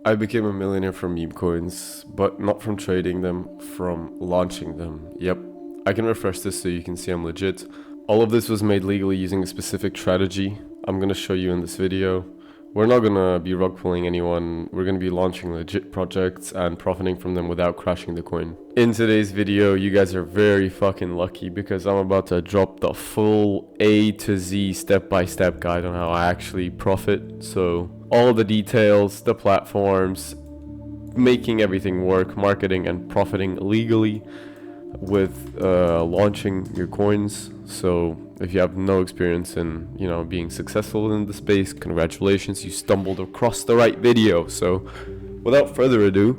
I became a millionaire from meme coins, but not from trading them, from launching them. Yep, I can refresh this so you can see I'm legit. All of this was made legally using a specific strategy I'm gonna show you in this video. We're not gonna be rug pulling anyone, we're gonna be launching legit projects and profiting from them without crashing the coin. In today's video, you guys are very fucking lucky because I'm about to drop the full A to Z step-by-step guide on how I actually profit. So all the details, the platforms, making everything work, marketing and profiting legally with launching your coins. So if you have no experience in, being successful in the space, congratulations, you stumbled across the right video. So without further ado,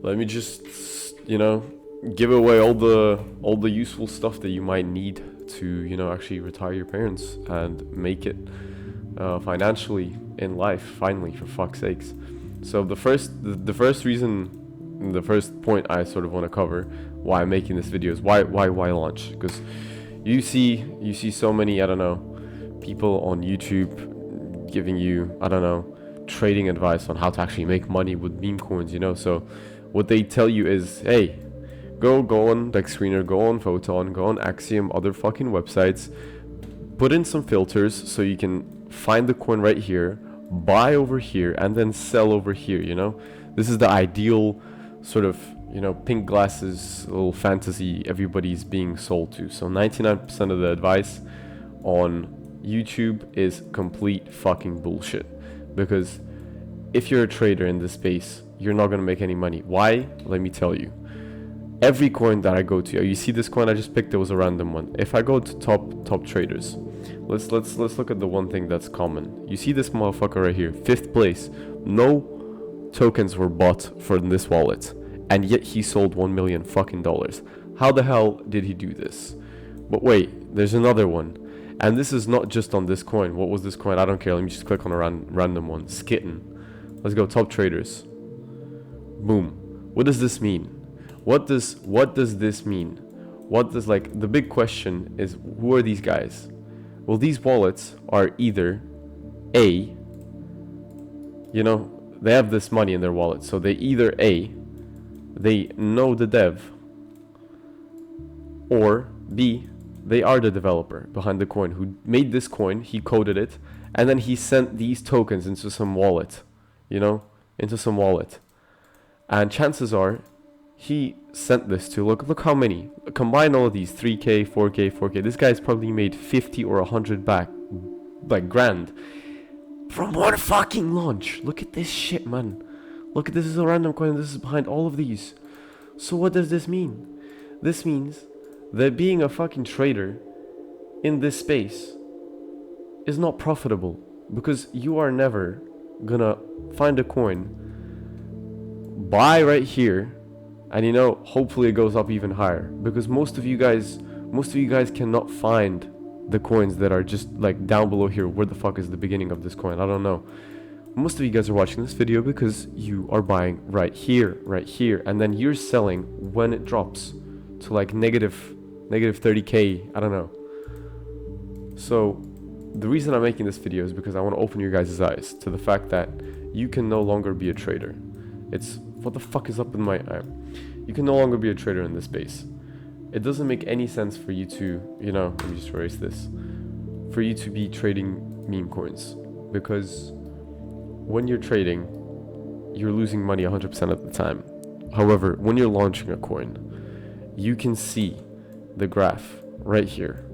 let me just, give away all the useful stuff that you might need to, actually retire your parents and make it financially in life, finally, for fuck's sakes. So the first point I sort of want to cover why I'm making this video is why launch? Because you see so many, people on YouTube giving you, trading advice on how to actually make money with meme coins, So what they tell you is, hey, go on DexScreener, go on Photon, go on Axiom, other fucking websites, put in some filters so you can find the coin right here, buy over here, and then sell over here, This is the ideal sort of, pink glasses little fantasy everybody's being sold to. So 99% of the advice on YouTube is complete fucking bullshit, because if you're a trader in this space, you're not going to make any money. Why? Let me tell you. Every coin that I go to, you see this coin I just picked, it was a random one. If I go to top traders, let's look at the one thing that's common. You see this motherfucker right here, 5th place. No tokens were bought for this wallet, and yet he sold $1 million fucking dollars. How the hell did he do this? But wait, there's another one, and this is not just on this coin. What was this coin? I don't care. Let me just click on a random one. Skitten. Let's go top traders. Boom. What does this mean? What does this mean? The big question is, who are these guys? Well, these wallets are either A, they have this money in their wallet, so they either A, they know the dev, or B, they are the developer behind the coin who made this coin, he coded it, and then he sent these tokens into some wallet, and chances are he sent this to, look how many, combine all of these, 3k, 4k, this guy's probably made 50 or 100 grand from one fucking launch. Look at this shit, man. Look, this is a random coin, this is behind all of these. So what does this mean? This means that being a fucking trader in this space is not profitable, because you are never gonna find a coin, buy right here, and hopefully it goes up even higher, because most of you guys cannot find the coins that are just like down below here. Where the fuck is the beginning of this coin? I don't know. Most of you guys are watching this video because you are buying right here, and then you're selling when it drops to like negative 30k, I don't know. So the reason I'm making this video is because I want to open your guys' eyes to the fact that you can no longer be a trader. What the fuck is up with my eye? You can no longer be a trader in this space. It doesn't make any sense for you to, let me just erase this, for you to be trading meme coins, because when you're trading, you're losing money 100% of the time. However, when you're launching a coin, you can see the graph right here.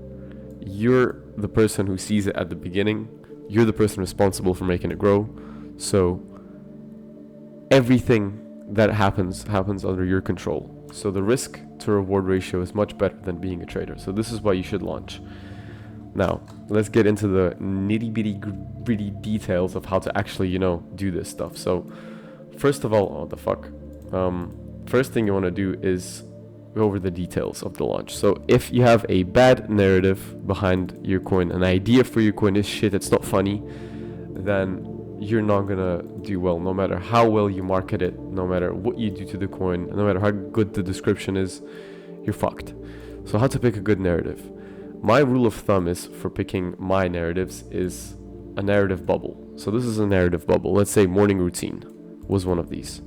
You're the person who sees it at the beginning. You're the person responsible for making it grow. So everything that happens under your control. So the risk to reward ratio is much better than being a trader. So this is why you should launch. Now, let's get into the nitty-gritty details of how to actually, do this stuff. So, first of all, first thing you want to do is go over the details of the launch. So, if you have a bad narrative behind your coin, an idea for your coin is shit, it's not funny, then you're not gonna do well, no matter how well you market it, no matter what you do to the coin, no matter how good the description is, you're fucked. So, how to pick a good narrative? My rule of thumb is for picking my narratives is a narrative bubble. So this is a narrative bubble. Let's say morning routine. was one of these.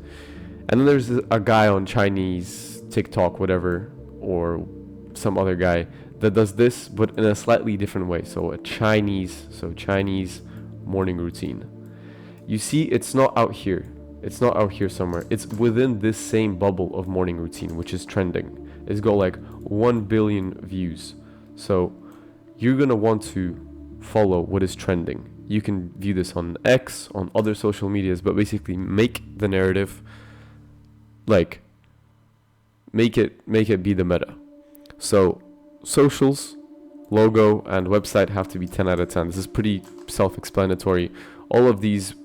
And then there's a guy on Chinese TikTok, whatever, or some other guy that does this, but in a slightly different way. So Chinese morning routine. You see, it's not out here. It's not out here somewhere. It's within this same bubble of morning routine, which is trending. It's got like 1 billion views. So you're gonna want to follow what is trending. You can view this on X, on other social medias, but basically make the narrative, like make it be the meta. So socials, logo, and website have to be 10 out of 10. This is pretty self-explanatory. All of these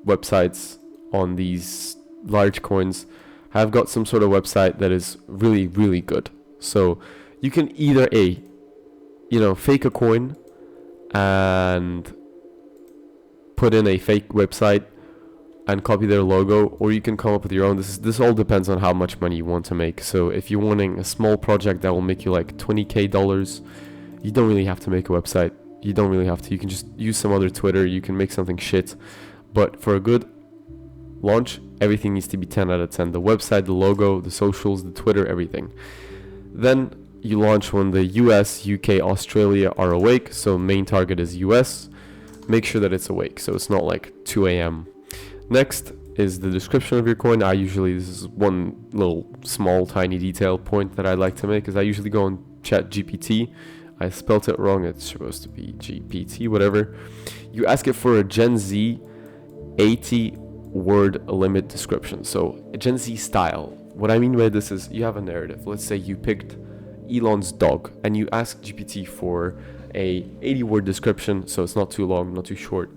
websites on these large coins have got some sort of website that is really, really good. So you can either fake a coin and put in a fake website and copy their logo, or you can come up with your own. This all depends on how much money you want to make. So if you're wanting a small project that will make you like $20,000, you don't really have to make a website. You don't really have to. You can just use some other Twitter. You can make something shit. But for a good launch, everything needs to be 10 out of 10. The website, the logo, the socials, the Twitter, everything. Then you launch when the US, UK, Australia are awake. So main target is US. Make sure that it's awake, so it's not like 2 a.m. Next is the description of your coin. This is one little small tiny detail point that I like to make, is I usually go on chat GPT. I spelt it wrong. It's supposed to be GPT, whatever. You ask it for a Gen Z 80 word limit description. So a Gen Z style. What I mean by this is you have a narrative. Let's say you picked Elon's dog and you ask GPT for a 80 word description, so it's not too long, not too short,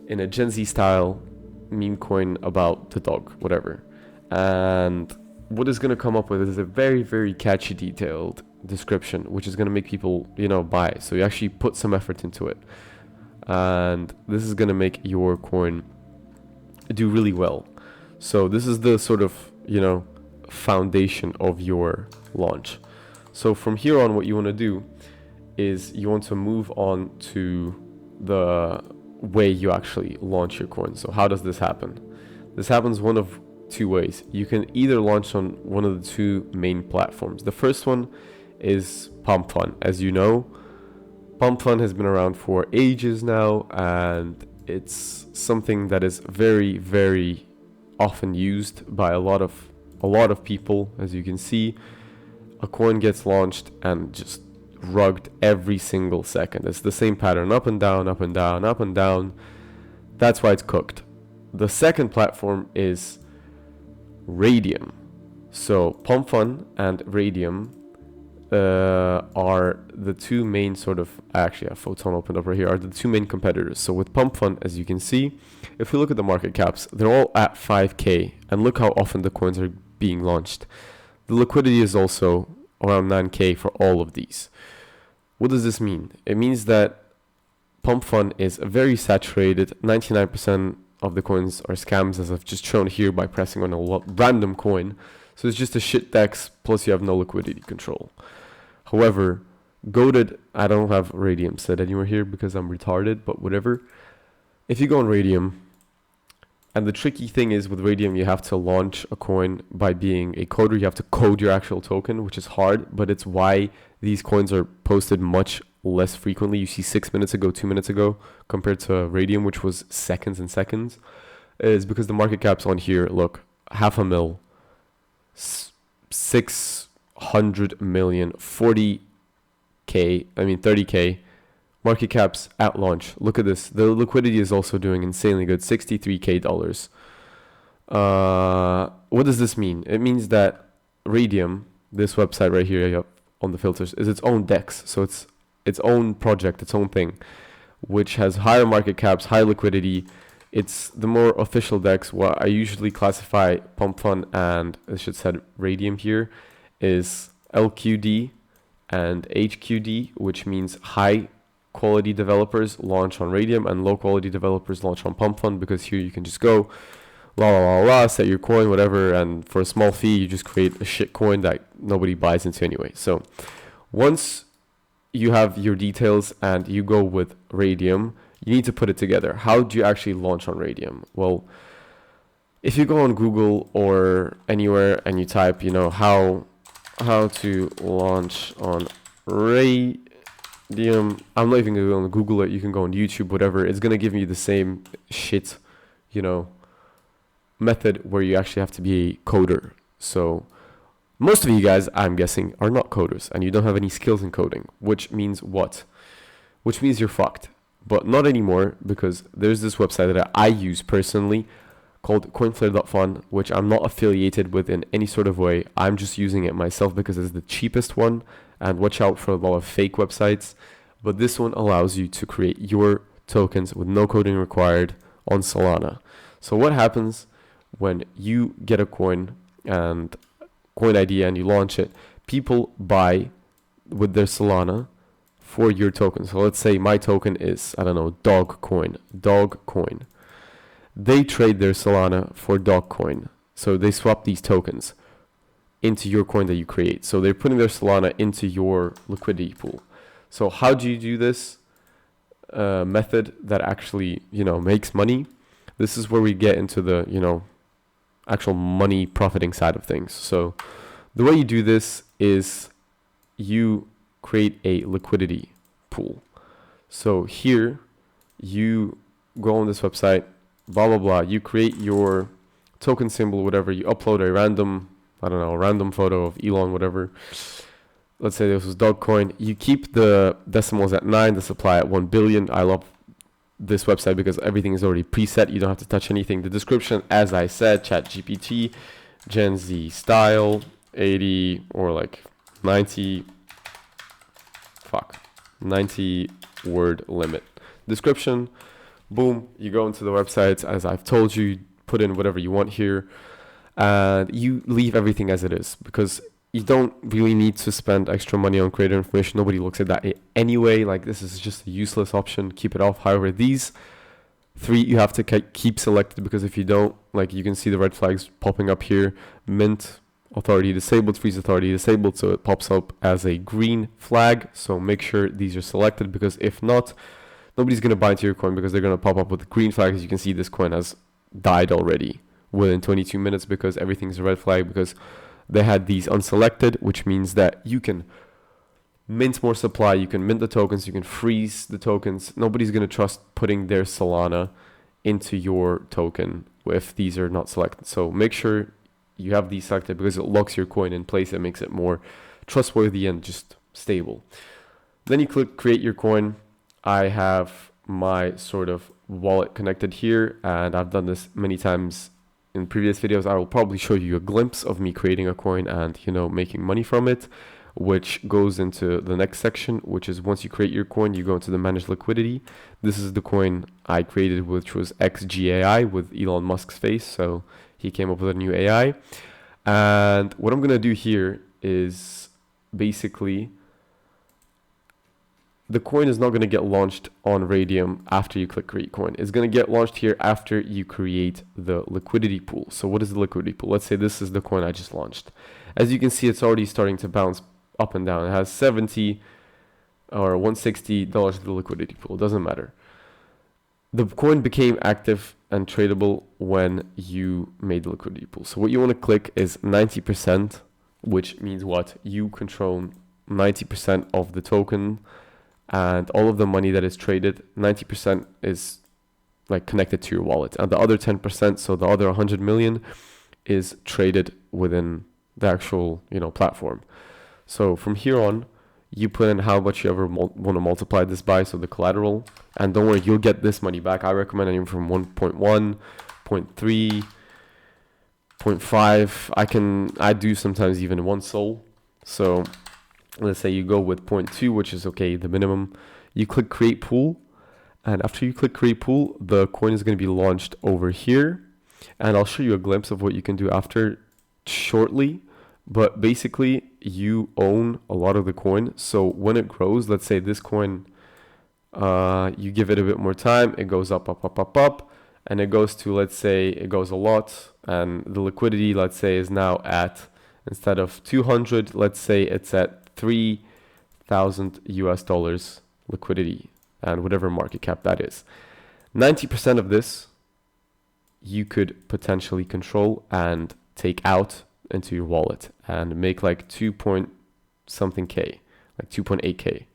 in a Gen Z style meme coin about the dog, whatever. And what it's going to come up with is a very, very catchy, detailed description, which is going to make people, buy it. So you actually put some effort into it. And this is going to make your coin do really well. So this is the sort of, foundation of your launch. So from here on, what you want to do is you want to move on to the way you actually launch your coin. So how does this happen? This happens one of two ways. You can either launch on one of the two main platforms. The first one is Pump.Fun. As you know, Pump.Fun has been around for ages now, and it's something that is very, very often used by a lot of people. As you can see, a coin gets launched and just rugged every single second. It's the same pattern, up and down, up and down, up and down. That's why it's cooked. The second platform is Radium. So Pump.Fun and Radium are the two main sort of, actually a photon opened up right here, are the two main competitors. So with Pump.Fun, as you can see, if we look at the market caps, they're all at 5k, and look how often the coins are being launched. The liquidity is also around 9k for all of these. What does this mean? It means that Pump.Fun is very saturated. 99% of the coins are scams, as I've just shown here by pressing on a random coin. So it's just a shit DEX, plus you have no liquidity control. However, goated, I don't have Radium said anywhere here because I'm retarded, but whatever. If you go on Radium, and the tricky thing is with Radium, you have to launch a coin by being a coder. You have to code your actual token, which is hard, but it's why these coins are posted much less frequently. You see 6 minutes ago, 2 minutes ago, compared to Radium, which was seconds and seconds. Is because the market caps on here, look, 500,000, 600 million, 30k. Market caps at launch. Look at this. The liquidity is also doing insanely good, $63k. What does this mean? It means that Radium, this website right here on the filters, is its own DEX. So it's its own project, its own thing, which has higher market caps, high liquidity. It's the more official DEX. What I usually classify Pump.Fun and I should say Radium here is LQD and HQD, which means high quality developers launch on Radium and low quality developers launch on Pump.Fun, because here you can just go set your coin, whatever, and for a small fee you just create a shit coin that nobody buys into anyway. So once you have your details and you go with Radium, you need to put it together. How do you actually launch on Radium? Well, if you go on Google or anywhere and you type, you know, how to launch on Radium, I'm not even going to Google it. You can go on YouTube, whatever. It's going to give you the same shit, you know, method where you actually have to be a coder. So most of you guys, I'm guessing, are not coders and you don't have any skills in coding, which means what? Which means you're fucked. But not anymore, because there's this website that I use personally called coinflare.fun, which I'm not affiliated with in any sort of way. I'm just using it myself because it's the cheapest one, and watch out for a lot of fake websites. But this one allows you to create your tokens with no coding required on Solana. So what happens when you get a coin and coin ID and you launch it? People buy with their Solana for your token. So let's say my token is, I don't know, dog coin. They trade their Solana for dog coin. So they swap these tokens into your coin that you create. So they're putting their Solana into your liquidity pool. So how do you do this method that actually, you know, makes money? This is where we get into the, you know, actual money profiting side of things. So the way you do this is you create a liquidity pool. So here you go on this website, blah blah blah, you create your token symbol, whatever, you upload a random, I don't know, a random photo of Elon, whatever. Let's say this was Dogecoin. You keep the decimals at 9, the supply at 1 billion. I love this website because everything is already preset. You don't have to touch anything. The description, as I said, ChatGPT, Gen Z style, 80 or like 90 word limit. Description, boom, you go into the website. As I've told you, put in whatever you want here, and you leave everything as it is, because you don't really need to spend extra money on creator information. Nobody looks at that anyway. Like, this is just a useless option. Keep it off. However, these 3 you have to keep selected, because if you don't, like, you can see the red flags popping up here. Mint authority disabled, freeze authority disabled, so it pops up as a green flag. So make sure these are selected, because if not, nobody's going to buy into your coin, because they're going to pop up with green flags. You can see this coin has died already within 22 minutes because everything's a red flag, because they had these unselected, which means that you can mint more supply, you can mint the tokens, you can freeze the tokens. Nobody's going to trust putting their Solana into your token if these are not selected. So make sure you have these selected, because it locks your coin in place. It makes it more trustworthy and just stable. Then you click create your coin. I have my sort of wallet connected here, and I've done this many times in previous videos. I will probably show you a glimpse of me creating a coin and, you know, making money from it, which goes into the next section, which is once you create your coin, you go into the manage liquidity. This is the coin I created, which was XGAI with Elon Musk's face. So he came up with a new AI. And what I'm going to do here is basically, the coin is not going to get launched on Radium after you click create coin. It's going to get launched here after you create the liquidity pool. So what is the liquidity pool? Let's say this is the coin I just launched. As you can see, it's already starting to bounce up and down. It has $70 or $160 of the liquidity pool. It doesn't matter. The coin became active and tradable when you made the liquidity pool. So what you want to click is 90%, which means what? You control 90% of the token, and all of the money that is traded, 90% is like connected to your wallet, and the other 10%, so the other 100 million, is traded within the actual, you know, platform. So from here on, you put in how much you ever want to multiply this by, so the collateral, and don't worry, you'll get this money back. I recommend anything from 1.1, 0.3, 0.5. I do sometimes even 1 sol. So let's say you go with 0.2, which is okay, the minimum. You click create pool, and after you click create pool, the coin is going to be launched over here, and I'll show you a glimpse of what you can do after shortly. But basically, you own a lot of the coin. So when it grows, let's say this coin, you give it a bit more time, it goes up, and it goes to, let's say it goes a lot, and the liquidity, let's say, is now at, instead of 200, let's say it's at $3,000 liquidity, and whatever market cap that is. 90% of this you could potentially control and take out into your wallet and make like 2 point something K, like 2.8K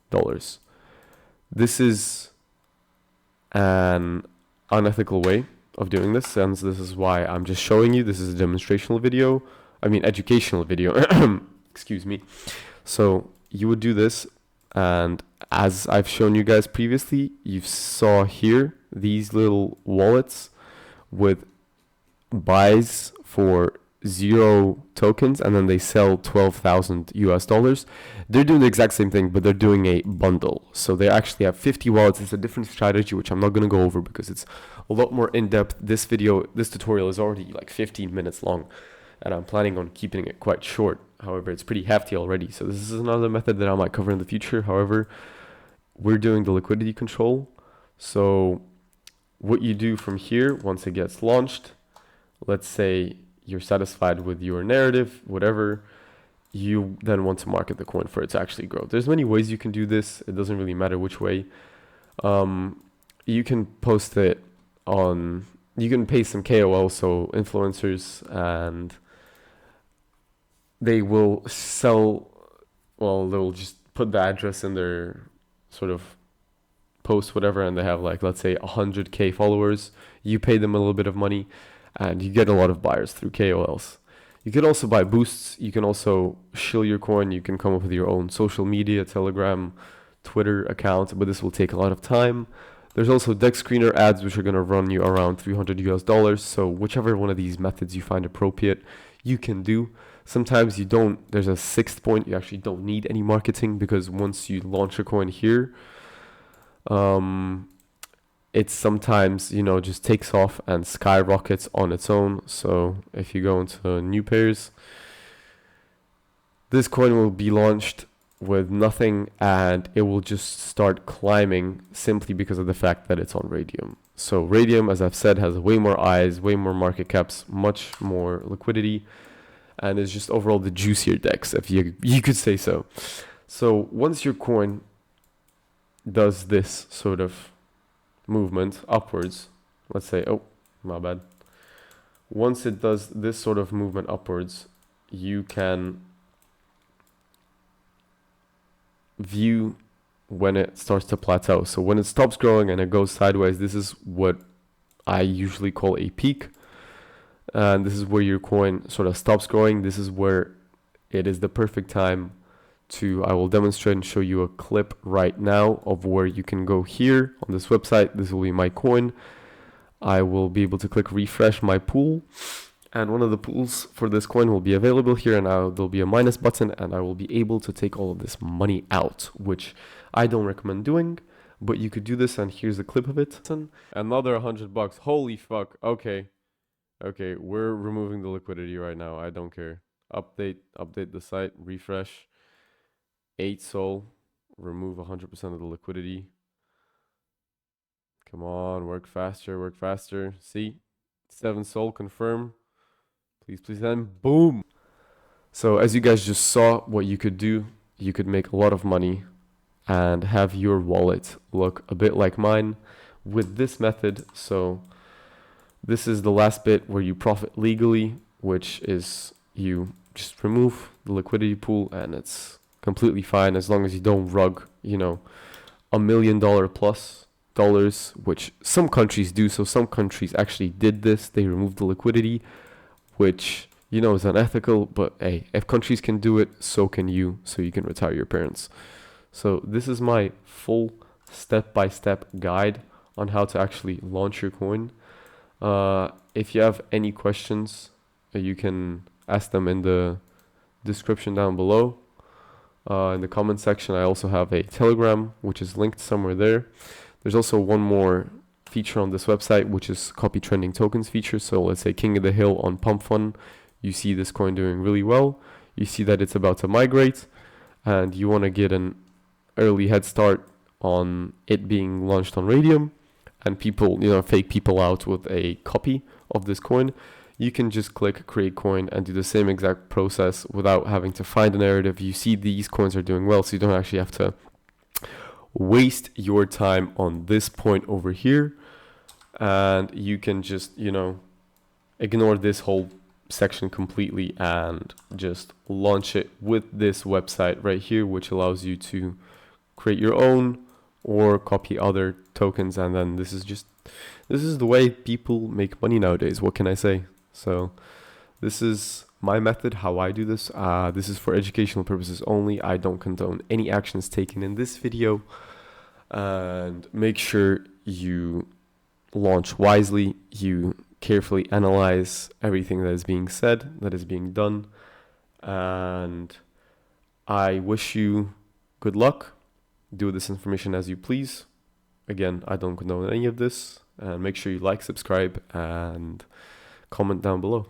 dollars. This is an unethical way of doing this, and this is why I'm just showing you. This is a demonstrational video, educational video. Excuse me. So you would do this, and as I've shown you guys previously, you saw here these little wallets with buys for 0 tokens, and then they sell 12,000 US dollars. They're doing the exact same thing, but they're doing a bundle. So they actually have 50 wallets. It's a different strategy, which I'm not going to go over because it's a lot more in-depth. This tutorial is already like 15 minutes long, and I'm planning on keeping it quite short. However, it's pretty hefty already. So this is another method that I might cover in the future. However, we're doing the liquidity control. So what you do from here, once it gets launched, let's say you're satisfied with your narrative, whatever, you then want to market the coin for it to actually grow. There's many ways you can do this. It doesn't really matter which way. You can post it on, you can pay some KOL, so influencers, and they will sell, well, they'll just put the address in their sort of post, whatever, and they have like, let's say 100K followers. You pay them a little bit of money, and you get a lot of buyers through KOLs. You can also buy boosts. You can also shill your coin. You can come up with your own social media, Telegram, Twitter account, but this will take a lot of time. There's also deck screener ads, which are going to run you around 300 US dollars. So whichever one of these methods you find appropriate, you can do. Sometimes you don't, there's a sixth point, you actually don't need any marketing, because once you launch a coin here, it sometimes, just takes off and skyrockets on its own. So if you go into new pairs, this coin will be launched with nothing, and it will just start climbing simply because of the fact that it's on Radium. So Radium, as I've said, has way more eyes, way more market caps, much more liquidity, and is just overall the juicier DEX, if you could say so. So once your coin does this sort of movement upwards, let's say, oh, my bad. Once it does this sort of movement upwards, you can view when it starts to plateau. So when it stops growing and it goes sideways, this is what I usually call a peak. And this is where your coin sort of stops growing. This is where it is the perfect time to, I will demonstrate and show you a clip right now of where you can go here on this website. This will be my coin. I will be able to click refresh my pool, and one of the pools for this coin will be available here, and there'll be a minus button, and I will be able to take all of this money out, which I don't recommend doing, but you could do this, and here's a clip of it. Another $100. Holy fuck. Okay, we're removing the liquidity right now. I don't care. Update the site, refresh. 8 SOL, remove 100% of the liquidity. Come on, work faster. See, 7 SOL, confirm. Please, and boom. So as you guys just saw, what you could do, you could make a lot of money and have your wallet look a bit like mine with this method. So this is the last bit where you profit legally, which is you just remove the liquidity pool, and it's completely fine as long as you don't rug, $1 million plus dollars, which some countries do. So some countries actually did this. They removed the liquidity, which, is unethical. But hey, if countries can do it, so can you. So you can retire your parents. So this is my full step-by-step guide on how to actually launch your coin. If you have any questions, you can ask them in the description down below. In the comment section, I also have a Telegram, which is linked somewhere there. There's also one more feature on this website, which is copy trending tokens feature. So let's say King of the Hill on Pump.Fun. You see this coin doing really well. You see that it's about to migrate, and you want to get an early head start on it being launched on Radium, and people, fake people out with a copy of this coin. You can just click create coin and do the same exact process without having to find a narrative. You see these coins are doing well, so you don't actually have to waste your time on this point over here. and you can just, you know, ignore this whole section completely and just launch it with this website right here, which allows you to create your own or copy other tokens. And then this is the way people make money nowadays. What can I say? So this is my method, how I do this. This is for educational purposes only. I don't condone any actions taken in this video. And make sure you launch wisely. You carefully analyze everything that is being said, that is being done. And I wish you good luck. Do this information as you please. Again, I don't condone any of this. And make sure you like, subscribe, and comment down below.